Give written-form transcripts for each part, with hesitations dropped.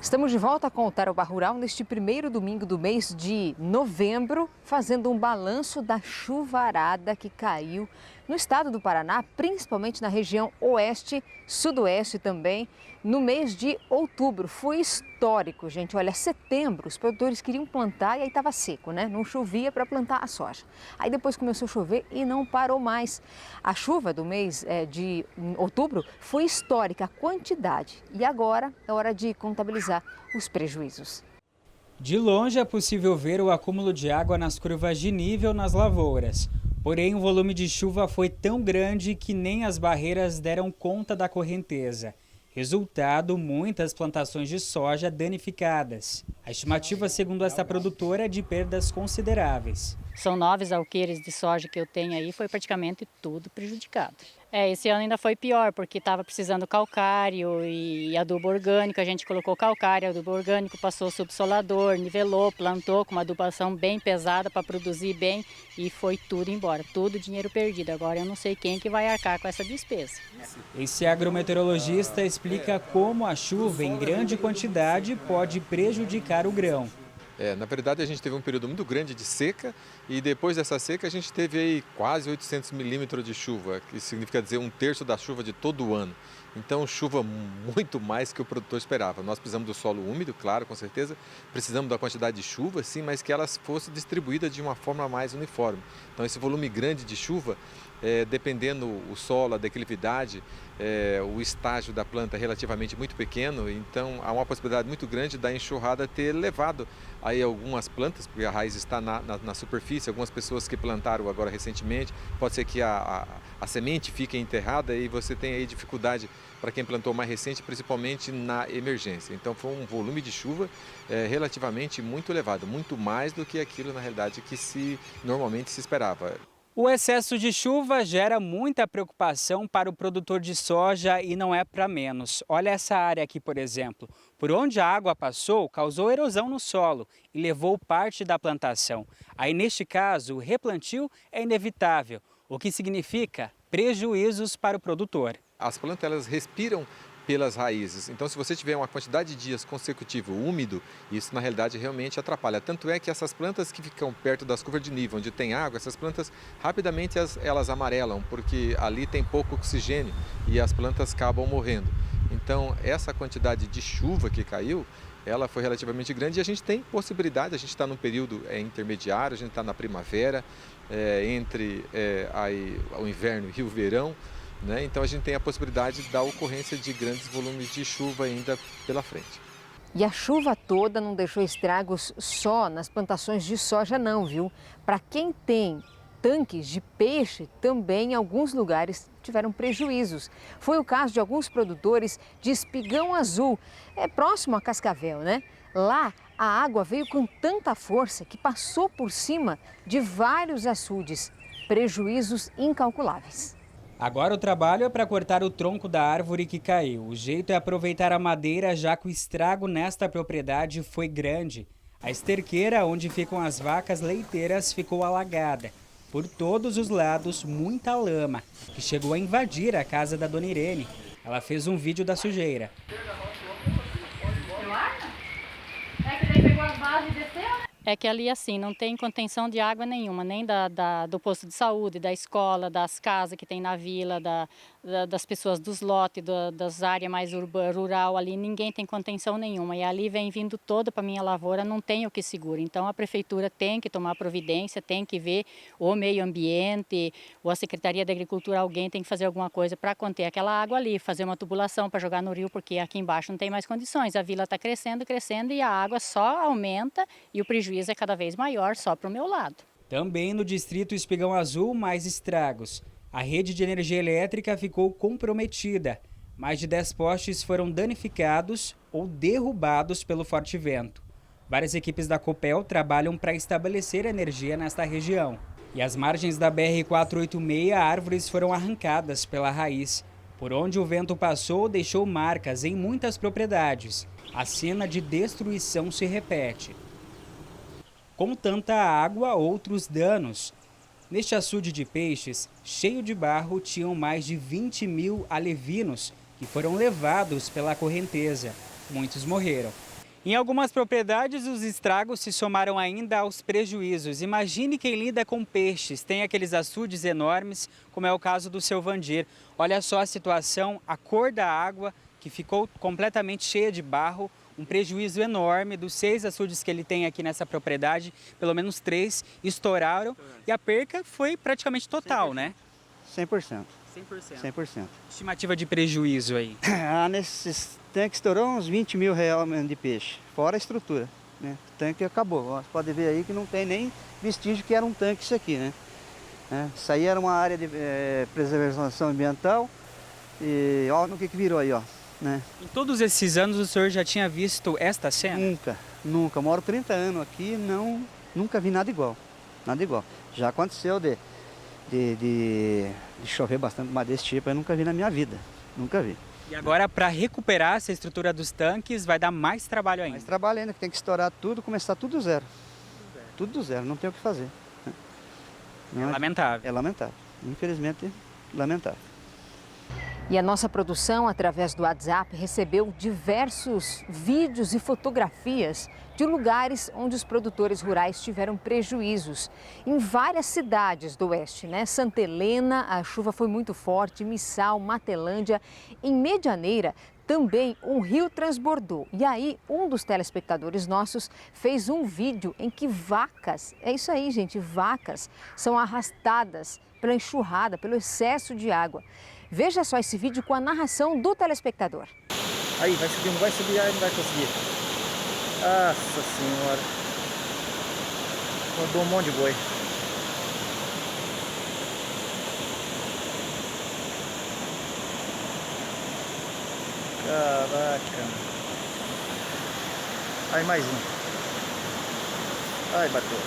Estamos de volta com o Tarobá Rural neste primeiro domingo do mês de novembro, fazendo um balanço da chuvarada que caiu no estado do Paraná, principalmente na região oeste, sudoeste também, no mês de outubro. Foi histórico, gente. Olha, setembro, os produtores queriam plantar e aí estava seco, né? Não chovia para plantar a soja. Aí depois começou a chover e não parou mais. A chuva do mês de outubro foi histórica, a quantidade. E agora é hora de contabilizar os prejuízos. De longe é possível ver o acúmulo de água nas curvas de nível nas lavouras. Porém, o volume de chuva foi tão grande que nem as barreiras deram conta da correnteza. Resultado, muitas plantações de soja danificadas. A estimativa, segundo esta produtora, é de perdas consideráveis. São 9 alqueires de soja que eu tenho aí, foi praticamente tudo prejudicado. Esse ano ainda foi pior, porque estava precisando calcário e adubo orgânico. A gente colocou calcário, adubo orgânico, passou subsolador, nivelou, plantou com uma adubação bem pesada para produzir bem e foi tudo embora, tudo dinheiro perdido. Agora eu não sei quem que vai arcar com essa despesa. Esse agrometeorologista explica como a chuva em grande quantidade pode prejudicar o grão. Na verdade, a gente teve um período muito grande de seca e depois dessa seca a gente teve aí quase 800 milímetros de chuva, que significa dizer 1/3 da chuva de todo o ano. Então, chuva muito mais que o produtor esperava. Nós precisamos do solo úmido, claro, com certeza. Precisamos da quantidade de chuva, sim, mas que elas fossem distribuídas de uma forma mais uniforme. Então, esse volume grande de chuva, dependendo o solo, a declividade, o estágio da planta é relativamente muito pequeno, então há uma possibilidade muito grande da enxurrada ter levado aí algumas plantas, porque a raiz está na superfície, algumas pessoas que plantaram agora recentemente, pode ser que a semente fique enterrada e você tenha aí dificuldade para quem plantou mais recente, principalmente na emergência. Então foi um volume de chuva relativamente muito elevado, muito mais do que aquilo na realidade que normalmente se esperava. O excesso de chuva gera muita preocupação para o produtor de soja e não é para menos. Olha essa área aqui, por exemplo. Por onde a água passou, causou erosão no solo e levou parte da plantação. Aí, neste caso, o replantio é inevitável, o que significa prejuízos para o produtor. As plantas elas respiram pelas raízes. Então, se você tiver uma quantidade de dias consecutivo úmido, isso na realidade realmente atrapalha. Tanto é que essas plantas que ficam perto das curvas de nível, onde tem água, essas plantas rapidamente elas amarelam, porque ali tem pouco oxigênio e as plantas acabam morrendo. Então, essa quantidade de chuva que caiu, ela foi relativamente grande e a gente tem possibilidade, a gente está num período intermediário, a gente está na primavera, entre o inverno e o verão. Então a gente tem a possibilidade da ocorrência de grandes volumes de chuva ainda pela frente. E a chuva toda não deixou estragos só nas plantações de soja não, viu? Para quem tem tanques de peixe, também em alguns lugares tiveram prejuízos. Foi o caso de alguns produtores de espigão azul, próximo a Cascavel, né? Lá a água veio com tanta força que passou por cima de vários açudes. Prejuízos incalculáveis. Agora o trabalho é para cortar o tronco da árvore que caiu. O jeito é aproveitar a madeira, já que o estrago nesta propriedade foi grande. A esterqueira, onde ficam as vacas leiteiras, ficou alagada. Por todos os lados, muita lama, que chegou a invadir a casa da dona Irene. Ela fez um vídeo da sujeira. É que ali assim não tem contenção de água nenhuma, nem do posto de saúde, da escola, das casas que tem na vila, das pessoas dos lotes, das áreas mais rural ali, ninguém tem contenção nenhuma. E ali vem vindo toda para minha lavoura, não tem o que segura. Então a prefeitura tem que tomar providência, tem que ver o meio ambiente, ou a Secretaria da Agricultura, alguém tem que fazer alguma coisa para conter aquela água ali, fazer uma tubulação para jogar no rio, porque aqui embaixo não tem mais condições. A vila está crescendo, crescendo e a água só aumenta e o prejuízo é cada vez maior só para o meu lado. Também no distrito Espigão Azul, mais estragos. A rede de energia elétrica ficou comprometida. Mais de 10 postes foram danificados ou derrubados pelo forte vento. Várias equipes da Copel trabalham para estabelecer energia nesta região. E às margens da BR-486, árvores foram arrancadas pela raiz. Por onde o vento passou, deixou marcas em muitas propriedades. A cena de destruição se repete. Com tanta água, outros danos. Neste açude de peixes, cheio de barro, tinham mais de 20 mil alevinos que foram levados pela correnteza. Muitos morreram. Em algumas propriedades, os estragos se somaram ainda aos prejuízos. Imagine quem lida com peixes, tem aqueles açudes enormes, como é o caso do seu Vandir. Olha só a situação, a cor da água, que ficou completamente cheia de barro, um prejuízo enorme. Dos 6 açudes que ele tem aqui nessa propriedade, pelo menos 3 estouraram e a perca foi praticamente total, 100%. Né? 100%. 100%. Estimativa de prejuízo aí? Nesses tanques estourou uns 20 mil reais de peixe, fora a estrutura, né? O tanque acabou. Você pode ver aí que não tem nem vestígio que era um tanque isso aqui, né? Isso aí era uma área de preservação ambiental e olha no que virou aí, ó. Né? Em todos esses anos o senhor já tinha visto esta cena? Nunca. Moro 30 anos aqui, nunca vi nada igual. Nada igual. Já aconteceu de chover bastante, mas desse tipo eu nunca vi na minha vida. Nunca vi. E agora, para recuperar essa estrutura dos tanques, vai dar mais trabalho ainda? Mais trabalho ainda, que tem que estourar tudo, começar tudo do zero. Tudo do zero, não tem o que fazer. É lamentável. É lamentável. Infelizmente, lamentável. E a nossa produção, através do WhatsApp, recebeu diversos vídeos e fotografias de lugares onde os produtores rurais tiveram prejuízos. Em várias cidades do oeste, né? Santa Helena, a chuva foi muito forte, Missal, Matelândia. Em Medianeira, também um rio transbordou. E aí, um dos telespectadores nossos fez um vídeo em que vacas, é isso aí, gente, vacas são arrastadas pela enxurrada, pelo excesso de água. Veja só esse vídeo com a narração do telespectador. Aí, vai subir, aí não vai conseguir. Nossa Senhora. Rodou um monte de boi. Caraca. Aí, mais um. Ai, bateu.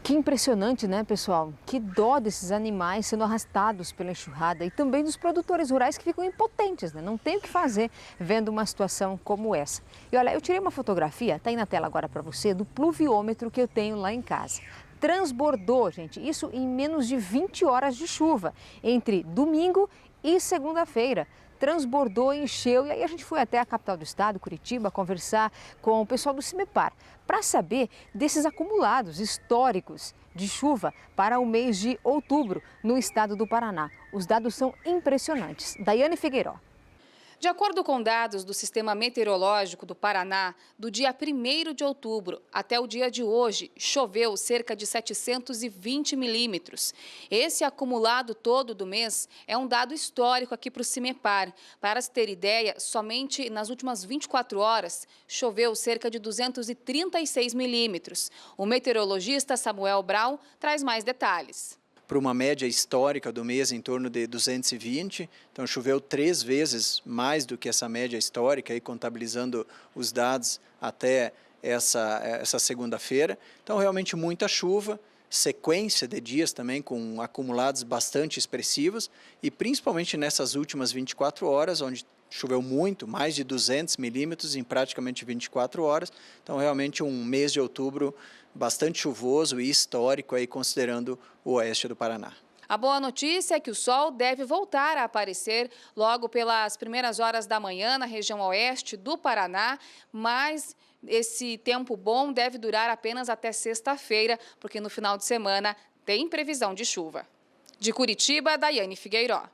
Que impressionante, né, pessoal? Que dó desses animais sendo arrastados pela enxurrada e também dos produtores rurais que ficam impotentes, né? Não tem o que fazer vendo uma situação como essa. E olha, eu tirei uma fotografia, tá aí na tela agora para você, do pluviômetro que eu tenho lá em casa. Transbordou, gente, isso em menos de 20 horas de chuva, entre domingo e segunda-feira. Transbordou, encheu, e aí a gente foi até a capital do estado, Curitiba, conversar com o pessoal do CIMEPAR para saber desses acumulados históricos de chuva para o mês de outubro no estado do Paraná. Os dados são impressionantes. Daiane Figueiró. De acordo com dados do Sistema Meteorológico do Paraná, do dia 1º de outubro até o dia de hoje, choveu cerca de 720 milímetros. Esse acumulado todo do mês é um dado histórico aqui para o CIMEPAR. Para se ter ideia, somente nas últimas 24 horas, choveu cerca de 236 milímetros. O meteorologista Samuel Brau traz mais detalhes. Para uma média histórica do mês em torno de 220, então choveu 3 vezes mais do que essa média histórica, aí, contabilizando os dados até essa segunda-feira. Então realmente muita chuva, sequência de dias também com acumulados bastante expressivos e principalmente nessas últimas 24 horas, onde choveu muito, mais de 200 milímetros em praticamente 24 horas. Então realmente um mês de outubro bastante chuvoso e histórico, aí, considerando o oeste do Paraná. A boa notícia é que o sol deve voltar a aparecer logo pelas primeiras horas da manhã na região oeste do Paraná, mas esse tempo bom deve durar apenas até sexta-feira, porque no final de semana tem previsão de chuva. De Curitiba, Daiane Figueiró.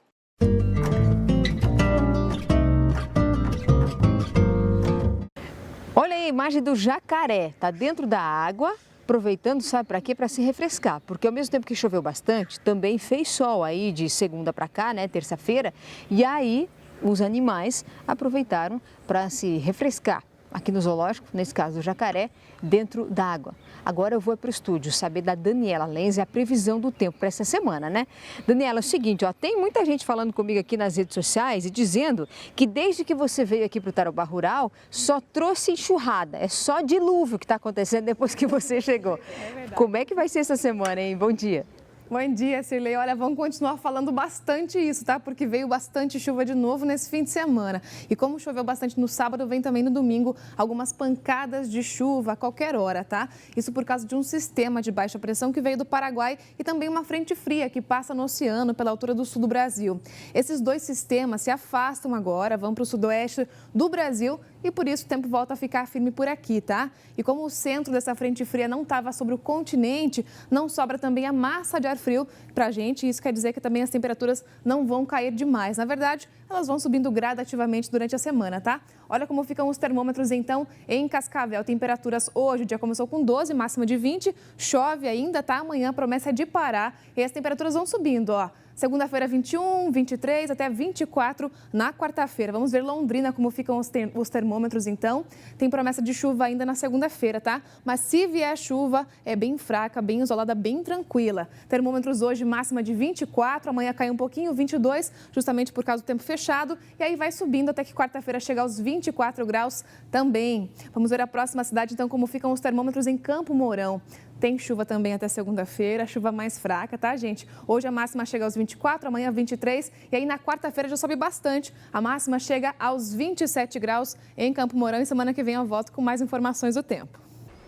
Olha aí a imagem do jacaré, tá dentro da água, aproveitando, sabe para quê? Para se refrescar, porque ao mesmo tempo que choveu bastante, também fez sol aí de segunda para cá, né, terça-feira, e aí os animais aproveitaram para se refrescar. Aqui no zoológico, nesse caso o jacaré, dentro da água. Agora eu vou para o estúdio saber da Daniela Lenz a previsão do tempo para essa semana, né? Daniela, é o seguinte, ó, tem muita gente falando comigo aqui nas redes sociais e dizendo que desde que você veio aqui para o Tarobá Rural, só trouxe enxurrada, é só dilúvio que está acontecendo depois que você chegou. É verdade. Como é que vai ser essa semana, hein? Bom dia. Bom dia, Cirlei. Olha, vamos continuar falando bastante isso, tá? Porque veio bastante chuva de novo nesse fim de semana. E como choveu bastante no sábado, vem também no domingo algumas pancadas de chuva a qualquer hora, tá? Isso por causa de um sistema de baixa pressão que veio do Paraguai e também uma frente fria que passa no oceano pela altura do sul do Brasil. Esses dois sistemas se afastam agora, vão para o sudoeste do Brasil e por isso o tempo volta a ficar firme por aqui, tá? E como o centro dessa frente fria não estava sobre o continente, não sobra também a massa de ar frio para a gente. Isso quer dizer que também as temperaturas não vão cair demais. Na verdade, elas vão subindo gradativamente durante a semana, tá? Olha como ficam os termômetros, então, em Cascavel. Temperaturas hoje, o dia começou com 12, máxima de 20. Chove ainda, tá? Amanhã a promessa é de parar e as temperaturas vão subindo, ó. Segunda-feira, 21, 23, até 24 na quarta-feira. Vamos ver Londrina, como ficam os termômetros, então. Tem promessa de chuva ainda na segunda-feira, tá? Mas se vier chuva, é bem fraca, bem isolada, bem tranquila. Termômetros hoje, máxima de 24, amanhã cai um pouquinho, 22, justamente por causa do tempo fechado. E aí vai subindo até que quarta-feira chegar aos 24 graus também. Vamos ver a próxima cidade, então, como ficam os termômetros em Campo Mourão. Tem chuva também até segunda-feira, chuva mais fraca, tá, gente? Hoje a máxima chega aos 24, amanhã 23 e aí na quarta-feira já sobe bastante. A máxima chega aos 27 graus em Campo Mourão e semana que vem eu volto com mais informações do tempo.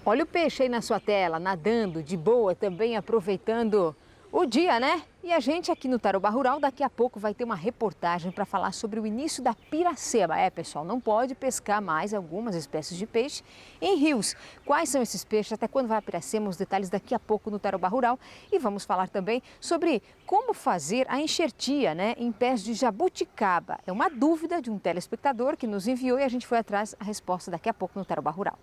Olha o peixe aí na sua tela, nadando de boa, também aproveitando o dia, né? E a gente aqui no Tarobá Rural daqui a pouco vai ter uma reportagem para falar sobre o início da piracema. Pessoal, não pode pescar mais algumas espécies de peixe em rios. Quais são esses peixes? Até quando vai a piracema? Os detalhes daqui a pouco no Tarobá Rural. E vamos falar também sobre como fazer a enxertia, né, em pés de jabuticaba. É uma dúvida de um telespectador que nos enviou e a gente foi atrás da resposta daqui a pouco no Tarobá Rural.